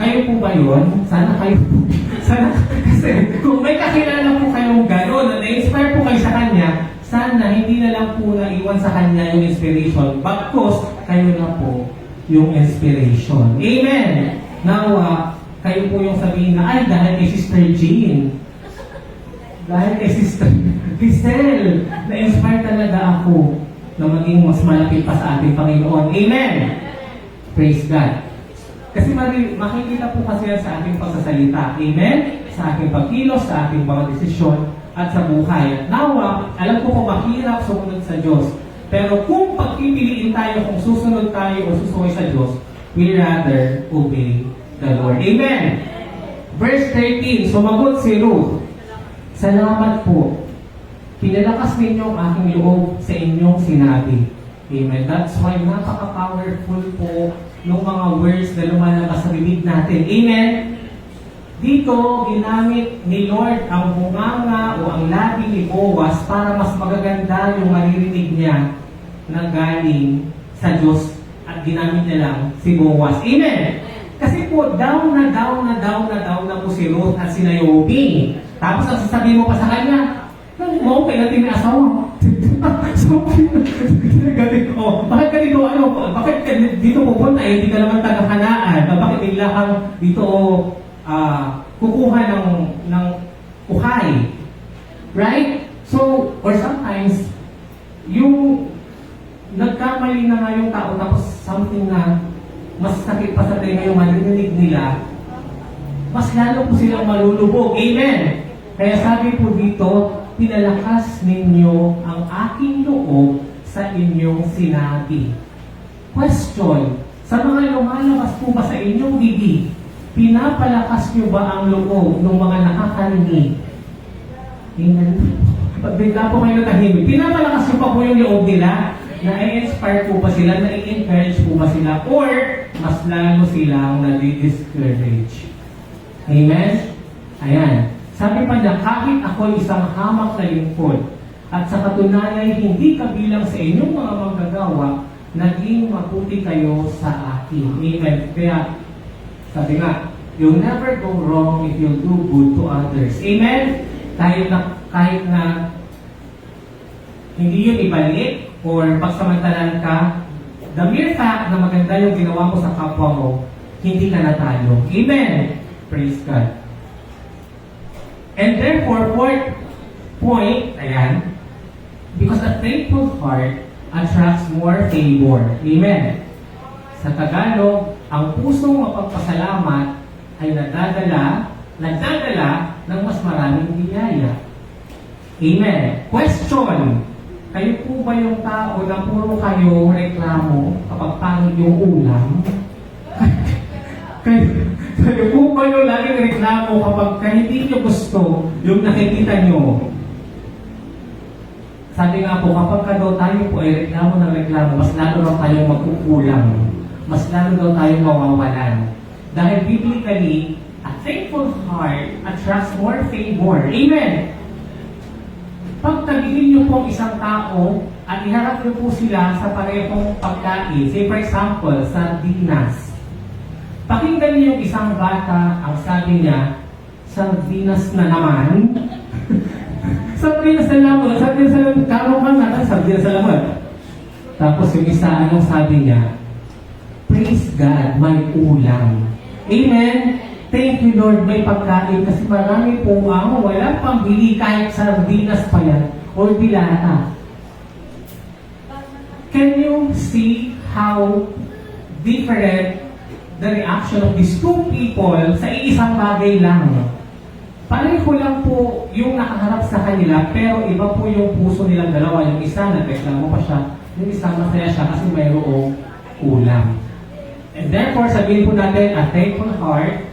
Kayo po ba yun? Sana kayo po. Kasi kung may kakilala po kayong gano'n na na-inspire po kayo sa kanya, sana hindi na lang po naiwan sa kanya yung inspiration. Bagkus, kayo na po yung inspiration. Amen! Now, kayo po yung sabihin na, ay, dahil kay Sister Jean, dahil kay Sister Cristel, na-inspire talaga ako na maging mas malapit pa sa ating Panginoon. Amen! Praise God. Kasi makikita po kasi yan sa ating pagsasalita. Amen? Sa ating pagkilos, sa ating mga desisyon, at sa buhay. At nawa, alam ko po mahirap sumunod sa Diyos. Pero kung pagpipiliin tayo, kung susunod tayo o susukoy sa Diyos, we rather obey the Lord. Amen! Verse 13, sumagot si Ruth, salamat po. Pinalakas ninyo ang aking loob sa inyong sinabi. Amen. That's why napaka-powerful po ng mga words na lumalabas sa bibig natin. Amen. Dito, ginamit ni Lord ang bunganga o ang labi ni Boaz para mas magaganda yung maririnig niya na galing sa Diyos at ginamit niya lang si Boaz. Amen. Kasi po, down na po si Ruth at si Naomi. Tapos ang sasabihin mo pa sa kanya, mo, kaya natin may asawa. So, ganito, bakit ganito, bakit dito pupunta, hindi ka naman taga-Kanaan, bakit bigla kang dito, kukuha ng kuhay. Right? So, or sometimes, yung nagkamali na nga yung tao tapos something na mas sakit pa sa tenga yung marinig nila, mas lalo po silang malulubog. Amen! Kaya sabi po dito, pinalakas ninyo ang aking loob sa inyong sinabi. Question, sa mga lumalabas po ba sa inyong bibig, pinapalakas nyo ba ang loob ng mga nakakarinig? Amen. Bigla po kayo natahimik. Pinapalakas nyo pa po yung loob nila? Na-inspire po ba sila? Na-encourage po ba sila? Or mas lalo silang nadi-discourage? Amen? Ayan. Sabi pa niya, kahit ako isang hamak na lingkod, at sa katunayan hindi kabilang sa inyong mga manggagawa, naging mabuti kayo sa akin. Amen. Kaya, sabi nga, you'll never go wrong if you do good to others. Amen? Kahit na hindi yun ibalik or pagsamantalan ka, the mere fact na maganda yung ginawa mo sa kapwa mo, hindi ka natalo. Amen? Praise God. And therefore, fourth point, ayan, because a faithful heart attracts more favor. Amen. Sa Tagalog, ang pusong mapagpasalamat ay nagdadala ng mas maraming biyaya. Amen. Question, kayo po ba yung tao na puro kayo reklamo kapag pangit yung ulam? Kayo po ba yung laging reklamo kapag hindi nyo gusto yung nakikita nyo? Sabi nga po, kapag ka daw tayo po ay reklamo ng reklamo, mas lalo daw tayong magkukulang. Mas lalo daw tayong mawawalan. Dahil biblically, a thankful heart attracts more favor. Amen! Pag tabihin niyo po ang isang tao at iharap niyo po sila sa parehong pagkain, say for example, sardinas. Pakinggan niyo yung isang bata, ang sabi niya, sardinas na naman. Sardinas na naman, sardinas na naman, karoon ka na, sardinas na naman. Tapos yung isa, anong sabi niya? Praise God, may ulam. Amen? Thank you Lord, may pagkain kasi marami po ang walang pambili kahit sardinas pa yan o dilata. Can you see how different the reaction of these two people sa iisang bagay lang? Pareho lang po yung nakaharap sa kanila, pero iba po yung puso nilang dalawa. Yung isa, nagreklamo pa siya. Yung isa, masaya siya kasi mayroong ulam. And therefore, sabihin po natin, a thankful heart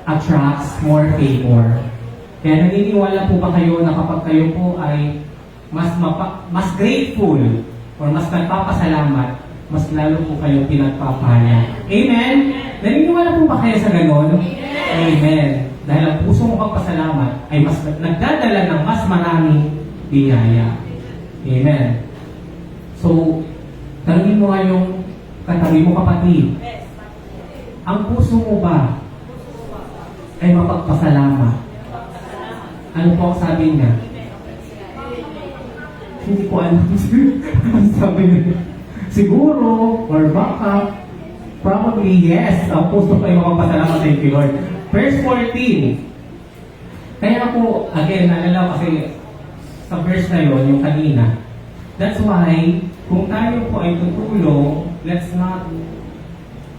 attracts more favor. Kaya naniniwala po ba kayo na kapag kayo po ay mas grateful or mas nagpapasalamat, mas lalo po kayo pinagpapala. Amen? Naniniwala po ba kayo sa ganon? Amen. Dahil ang pusong magpasalamat ay mas nagdadala ng mas maraming biyaya. Amen. So, tanungin mo nga yung katabi mo kapatid. Ang puso mo ba ay mapagpasalamat? Ano po ang sabi niya? Hindi ko alam. Ang sabi niya. Siguro, or baka, probably yes, ang puso ko ay mapagpasalamat. Thank you, Lord. Verse 14. Kaya po, again, naalala kasi sa verse na yun, yung kanina. That's why, kung tayo po ay tutulong, let's not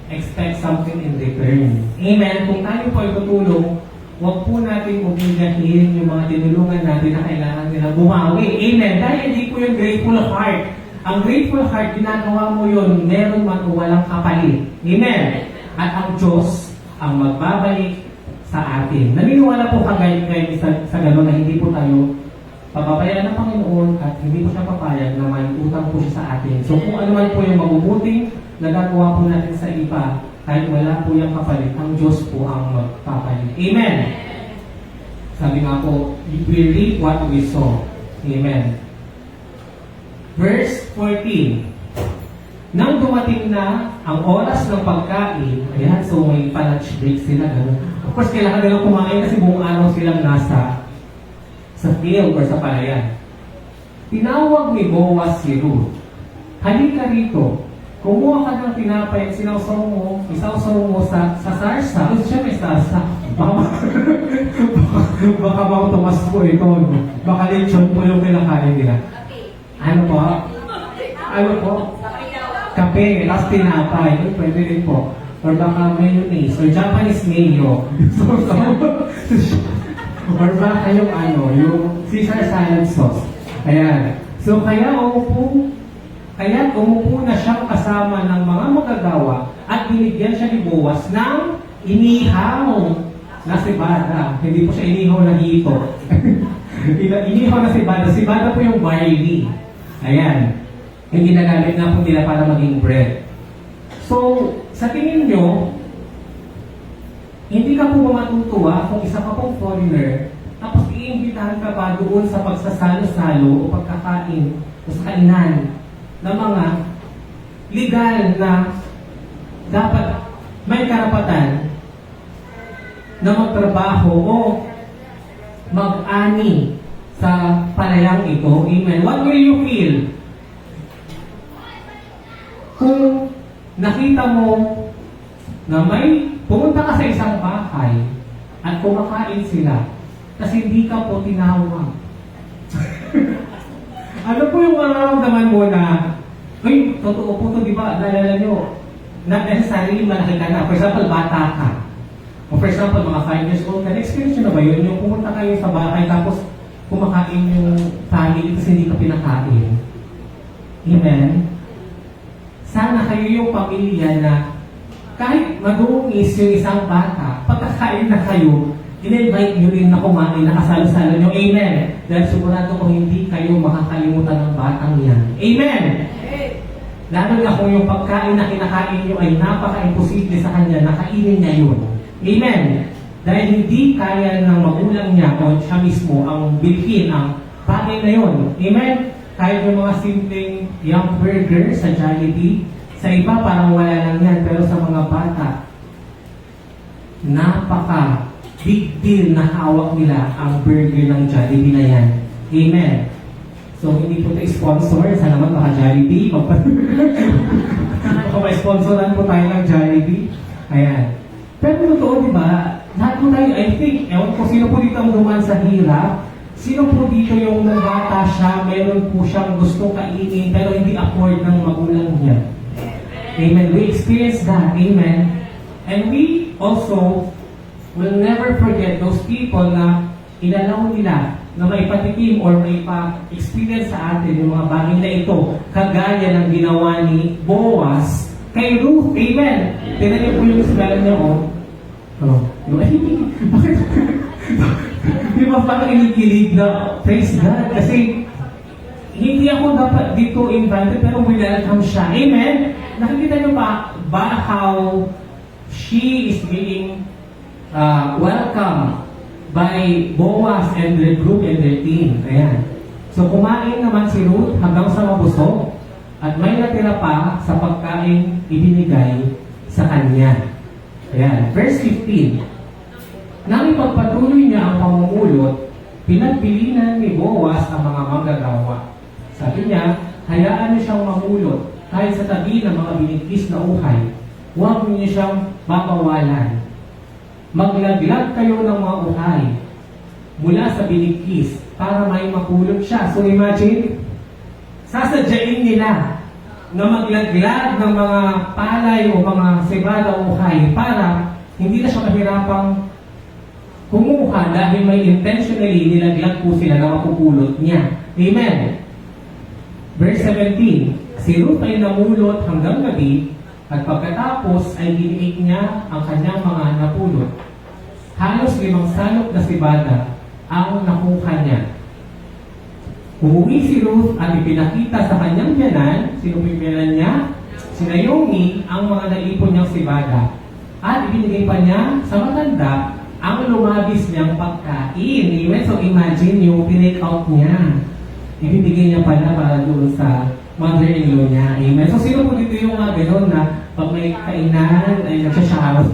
expect something in return. Amen? Kung tayo po ay tutulong, huwag po natin umigahin yung mga tinulungan natin na kailangan nila bumawi. Amen? Dahil hindi po yung grateful heart. Ang grateful heart, ginagawa mo yun, meron man o walang kapalit. Amen? At ang Diyos ang magbabalik sa atin. Naniniwala po kagaya sa gano'n na hindi po tayo papabayaan ng Panginoon at hindi po siya papayag na may utang po siya sa atin. So kung ano man po yung mabubuting nagagawa po natin sa iba, kahit wala po yung kapalit, ang Diyos po ang magpapalit. Amen! Sabi nga po, we reap what we sow. Amen. Verse 14. Nang dumating na ang oras ng pagkain, ayan, so may pa-lunch break sila. Ganun. Of course, kailangan nilang kumain kasi buong araw silang nasa sa field or sa palayan. Tinawag ni Boaz si Ruth. Halika rito. Kumuha ka ng tinapay at isawsaw mo sa sarsa. Siyempre sarsa. Baka mautumas po ito. Baka lechon po yung kinakain nila. Ano po? Ano po? Kape, tapos tinapay. Pwede rin po. Or baka mayonnaise, or Japanese mayo. Or baka yung yung Caesar salad sauce. Ayan. So kaya umupo na siyang kasama ng mga magagawa at binigyan siya ni Boaz ng inihaw na sibada. Hindi po siya inihaw na hito. Inihaw na sibada. Sibada po yung barley. Ayan. Yung ginagamit na po nila para maging bread. So, sa tingin nyo, hindi ka po matutuwa kung isa ka pong foreigner, tapos iimbitahan ka pa doon sa pagsasalo-salo o pagkakain o sa kainan ng mga legal na dapat may karapatan na magtrabaho o mag-ani sa palayang ito. Amen. What will you feel kung nakita mo na may pumunta ka sa isang bahay at kumakain sila kasi hindi ka po tinawag? Ano po yung mararamdaman mo na, uy, totoo po ito, di ba? Nalala nyo, not necessarily malaki ka na. For example, bata ka. O for example, mga 5 years old ka, na-experience nyo na ba yun? Yung pumunta kayo sa bahay tapos kumakain yung family kasi hindi ka pinakain. Amen? Sana kayo yung pamilya na kahit madungis yung isang bata, pagkakain na kayo, in-invite nyo rin na kumain, nakasalo-salo nyo. Amen. Dahil sigurado ko hindi kayo makakalimutan ng batang yan. Amen. Lalo na kung yung pagkain na kinakain nyo ay napaka-imposible sa kanya, nakainin niya yun. Amen. Dahil hindi kaya ng magulang niya o siya mismo ang bilhin ang bagay na yun. Amen. Kahit yung mga simpleng young burger sa Jollibee, sa iba parang wala lang yan, pero sa mga bata, napaka big deal na hawak nila ang burger ng Jollibee na yan. Amen. So, hindi po ito sponsor. Sana naman baka Jollibee. Baka may sponsoran po tayo ng Jollibee. Ayan. Pero totoo, di ba? Lahat po tayo, I think, ewan ko sino po dito ang dumaan sa hirap. Sino po dito yung nagbata siya, meron po siyang gustong kainin, pero hindi afford ng magulang niya. Amen. We experience that. Amen. And we also will never forget those people na inalaw nila na may patikim or may pa-experience sa atin yung mga bagay na ito, kagaya ng ginawa ni Boaz kay Ruth. Amen. Tignan niyo po yung smell niya, oh. Bakit? Di ba parang inikilig na, praise God, kasi hindi ako dapat dito invited, pero welcome siya. Amen? Nakikita niyo ba how she is being welcome by Boaz and their group and their team. Ayan. So kumain naman si Ruth hanggang sa mabusog at may natira pa sa pagkain ibinigay sa kanya. Ayan. Verse 15. Nang ipagpatuloy niya ang pamumulot, pinagbilinan ni Boaz ang mga manggagawa. Sabi niya, hayaan niyo siyang mamulot kahit sa tabi ng mga binigkis na uhay. Huwag niyo siyang babawalan. Maglaglag kayo ng mga uhay mula sa binigkis para may mapulot siya. So imagine, sasadyain nila na maglaglag ng mga palay o mga sibada o uhay para hindi na siya mahirapang kumuha dahil may intentionally nilaglag po sila na mapupulot niya. Amen. Verse 17, si Ruth ay namulot hanggang gabi at pagkatapos ay giniig niya ang kanyang mga napulot. Halos 5 salop na sibada ang nakuha niya. Umuwi si Ruth at ipinakita sa kanyang biyanan, sino yung biyanan niya? Si Naomi, ang mga naipon niyang sibada. At ibinigay pa niya sa matanda ang lumabis niyang pagkain. Amen? So imagine yung pinake out niya. Ibibigay niya pala para doon sa mother-in-law niya. Amen? So sino po dito yung mga gano'n na pag may kainan ay nagsasharot?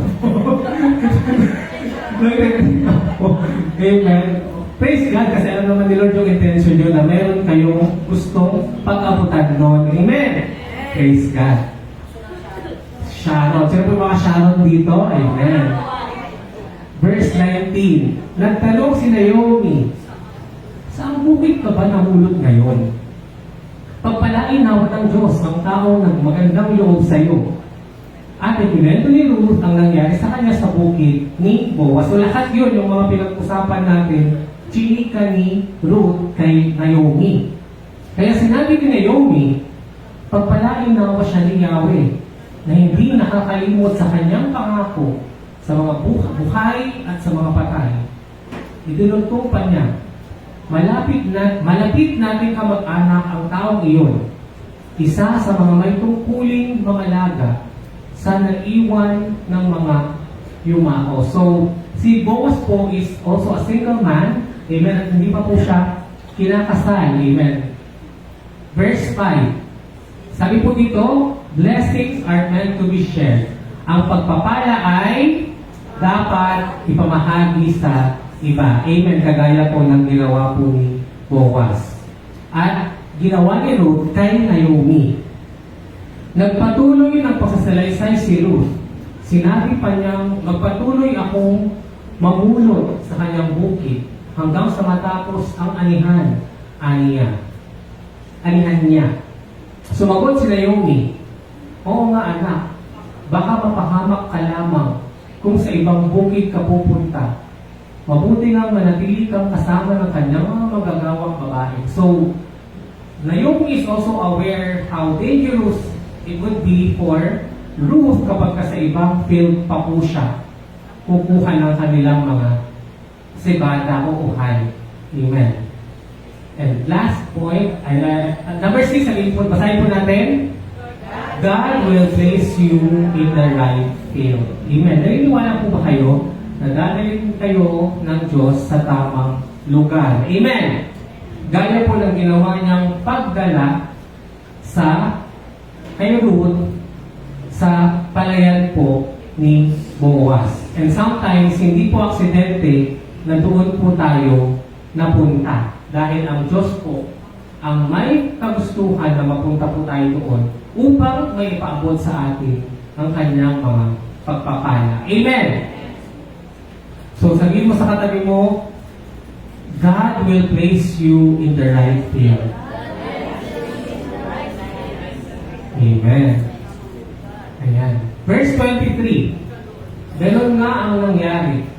Amen? Praise God kasi alam naman ni Lord yung intention nyo na meron kayong gustong pag-abutan nun. Amen? Praise God. Sharon. Sino po yung mga Sharon dito? Amen. Verse 19, 18, nagtanong si Naomi, saan bukid ka ba nahulog ngayon? Pagpalain nawa ng Diyos ang taong magandang loob sa iyo. At ikinento ni Ruth ang nangyari sa kanya sa bukid ni Boaz. So lahat yun, yung mga pinag-usapan natin, chinika ni Ruth kay Naomi. Kaya sinabi ni Naomi, pagpalain nawa siya ni Yahweh na hindi nakakalimot sa kanyang pangako sa mga buhay at sa mga patay. Idinultong pa niya, malapit natin kamag-anak ang taong iyon, isa sa mga may tungkuling mga laga sa naiwan ng mga yumao. So, si Boaz po is also a single man, amen, at hindi pa po siya kinakasal, amen. Verse 5, sabi po dito, blessings are meant to be shared. Ang pagpapala ay dapat ipamahagi sa iba. Amen. Kagaya po ng ginawa po ni Boaz. At ginawa ni Ruth kay Naomi. Nagpatuloy ng pagsasalaysay si Ruth. Sinabi pa niyang, magpatuloy akong mamulot sa kanyang bukid hanggang sa matapos ang anihan niya. Sumagot si Naomi, oo nga anak, baka mapahamak ka lamang kung sa ibang bukid ka pupunta. Mabuti nga manatili kang kasama ng kanyang mga magagawang babae. So, Naomi is also aware how dangerous it would be for Ruth kapag sa ibang field pa po siya kukuha ng kanilang mga sibada o uhay. Amen. And last point, number 6, basahin po natin. God will place you in the right field. Amen. Naniniwala po ba kayo na dadalhin kayo ng Diyos sa tamang lugar? Amen. Gaya po ng ginawa niyang pagdala sa kay Ruth sa palayan po ni Boaz. And sometimes, hindi po aksidente na doon po tayo napunta. Dahil ang Diyos po ang may kagustuhan na mapunta po tayo doon upang may ipaabot sa atin ang kanyang mga pagpapala. Amen! So, sabihin mo sa katabi mo, God will place you in the right field. Amen. Ayan. Verse 23. Ganon nga ang nangyari.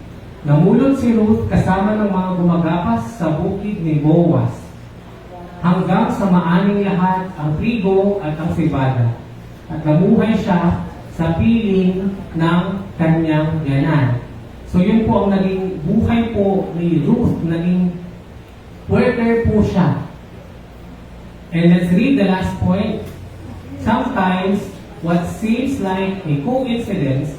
Namulot si Ruth kasama ng mga gumagapas sa bukid ni Boaz hanggang sa maaning lahat ang trigo at ang sibada. At namuhay siya sa piling ng kanyang yanan. So yun po ang naging buhay po ni Ruth, naging worker po siya. And let's read the last point. Sometimes, what seems like a coincidence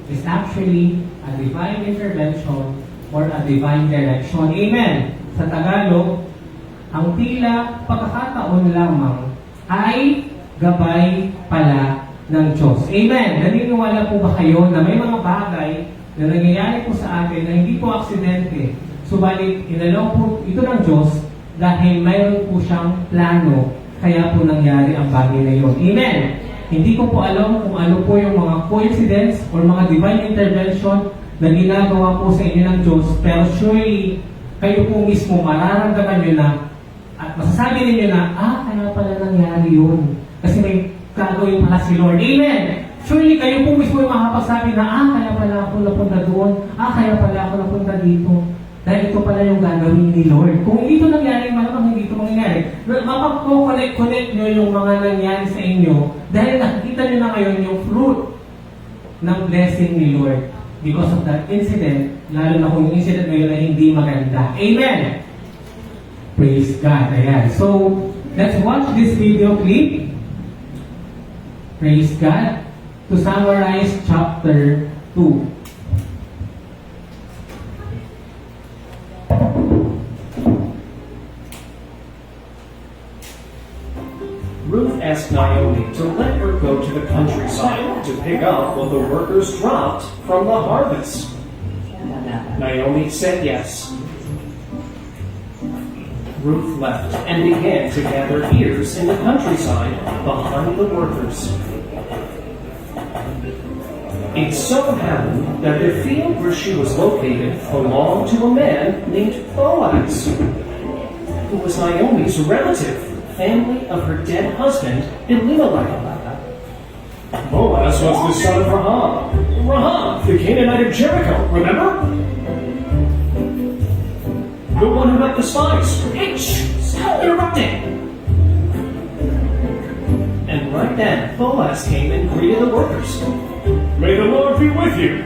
is actually a divine intervention or a divine direction. Amen! Sa Tagalog, ang tila pagkakataon lamang ay gabay pala ng Diyos. Amen! Naniniwala po ba kayo na may mga bagay na nangyayari po sa atin na hindi po aksidente, subalit inalaw po ito ng Diyos dahil mayroon po siyang plano, kaya po nangyari ang bagay na yun. Amen! Hindi ko po alam kung ano po yung mga coincidence or mga divine intervention na ginagawa po sa inyo ng Diyos, pero surely kayo po mismo mararamdaman nyo na at masasabi ninyo na, kaya pala nangyari yun. Kasi may gagawin pala si Lord. Amen! Surely kayo po mismo yung makapagsabi na, kaya pala ako napunta doon, kaya pala ako napunta dito. Dahil ito pala yung gagawin ni Lord. Kung hindi ito nangyari, malamang hindi ito mangyayari. Mapag-connect nyo yung mga nangyari sa inyo dahil nakikita nyo na ngayon yung fruit ng blessing ni Lord because of that incident, lalo na kung yung incident ngayon ay hindi maganda. Amen! Praise God. Ayan. So, let's watch this video clip. Praise God. To summarize chapter 2. Ruth asked Naomi to let her go to the countryside to pick up what the workers dropped from the harvest. Naomi said yes. Ruth left and began to gather ears in the countryside behind the workers. It so happened that the field where she was located belonged to a man named Boaz, who was Naomi's relative, family of her dead husband, Elimelech. Boaz was the son of Rahab, the Canaanite of Jericho, remember? The one who got the spies. Hey, shh, stop interrupting! And right then, Boaz came and greeted the workers. May the Lord be with you.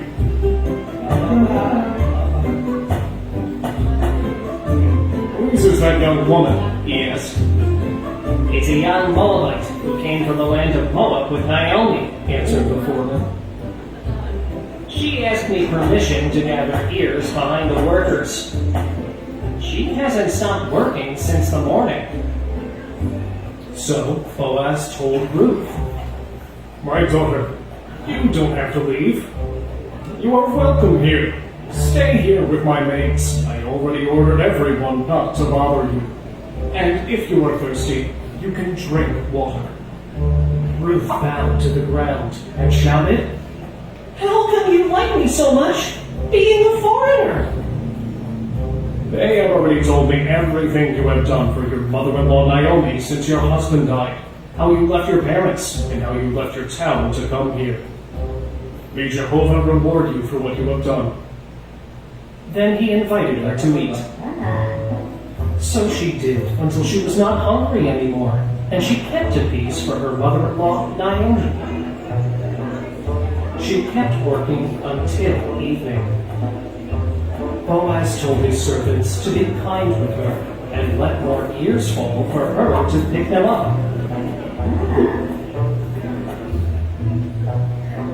Whose is that young woman? He asked. It's a young Moabite who came from the land of Moab with Naomi, answered the foreman. She asked me permission to gather ears behind the workers. She hasn't stopped working since the morning. So Boaz told Ruth, My daughter, you don't have to leave. You are welcome here. Stay here with my maids. I already ordered everyone not to bother you. And if you are thirsty, you can drink water. Ruth bowed to the ground and shouted, How come you like me so much, being a foreigner? They have already told me everything you have done for your mother-in-law Naomi since your husband died, how you left your parents, and how you left your town to come here. May Jehovah reward you for what you have done. Then he invited her to eat. So she did, until she was not hungry anymore, and she kept a piece for her mother-in-law Naomi. She kept working until evening. Boaz told his servants to be kind with her and let more ears fall for her to pick them up.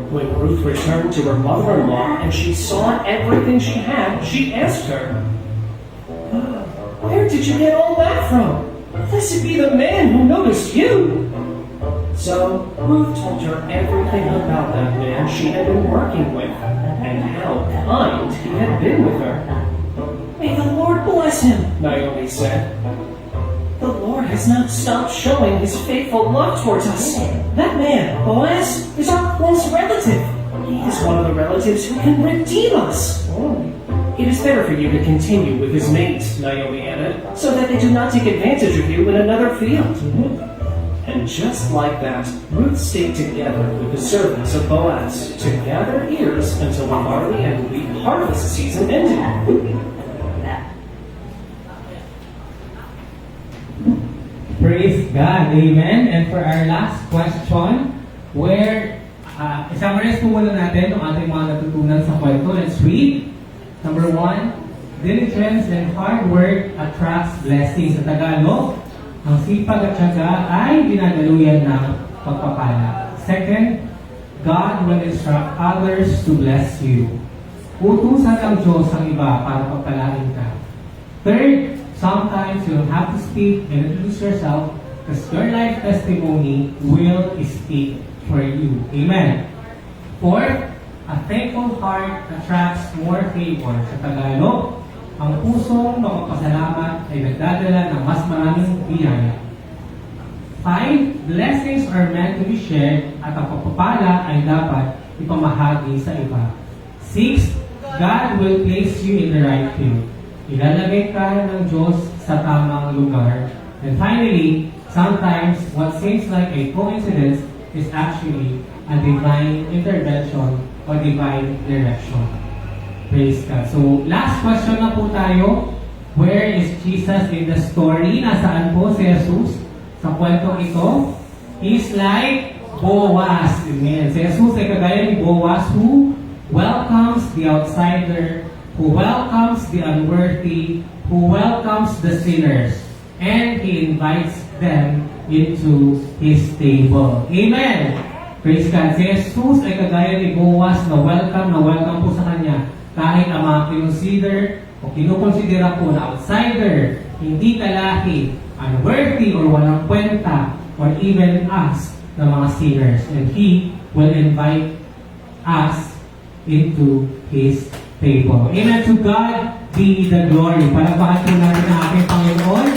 When Ruth returned to her mother-in-law and she saw everything she had, she asked her, Where did you get all that from? Blessed be the man who noticed you. So Ruth told her everything about that man she had been working with and how kind he had been with her. May the Lord bless him, Naomi said. The Lord has not stopped showing his faithful love towards us. That man, Boaz, is our close relative. He is one of the relatives who can redeem us. It is better for you to continue with his mate, Naomi added, so that they do not take advantage of you in another field. And just like that, Ruth stayed together with the servants of Boaz to gather ears until the barley and wheat harvest season ended. Praise God. Amen. And for our last question, where, summarize po muna natin ang ating mga natutunan sa kwento. Let's read. Number 1, diligence and hard work attracts blessings. Sa Tagalog, ang sipag at tiyaga ay dinadaluyan ng pagpapala. Second, God will instruct others to bless you. Utusan ng Diyos ang iba para pagpalain ka. Third, sometimes you'll have to speak and introduce yourself because your life testimony will speak for you. Amen. Fourth, a thankful heart attracts more favor. Sa Tagalog, ang pusong mapapasalamat ay nagdadala ng mas maraming biyaya. 5, blessings are meant to be shared at ang pagpapala ay dapat ipamahagi sa iba. 6, God will place you in the right field. Ilalagay ka ng Diyos sa tamang lugar. And finally, sometimes what seems like a coincidence is actually a divine intervention or divine direction. Praise God. So, last question na po tayo. Where is Jesus in the story? Nasaan po si Jesus sa kwentong ito? He's like Boaz. Amen. Si Jesus ay kagaya ni Boaz who welcomes the outsider, who welcomes the unworthy, who welcomes the sinners, and He invites them into His table. Amen! Praise God. Si Jesus ay kagaya ni Boaz na welcome po sa Kanya. Kahit ang mga kinukonsidera po na outsider, hindi kalaki, unworthy or walang kwenta, or even us, na mga sinners. And He will invite us into His table. Amen. To God be the glory. Palakpakan po natin ang ating Panginoon.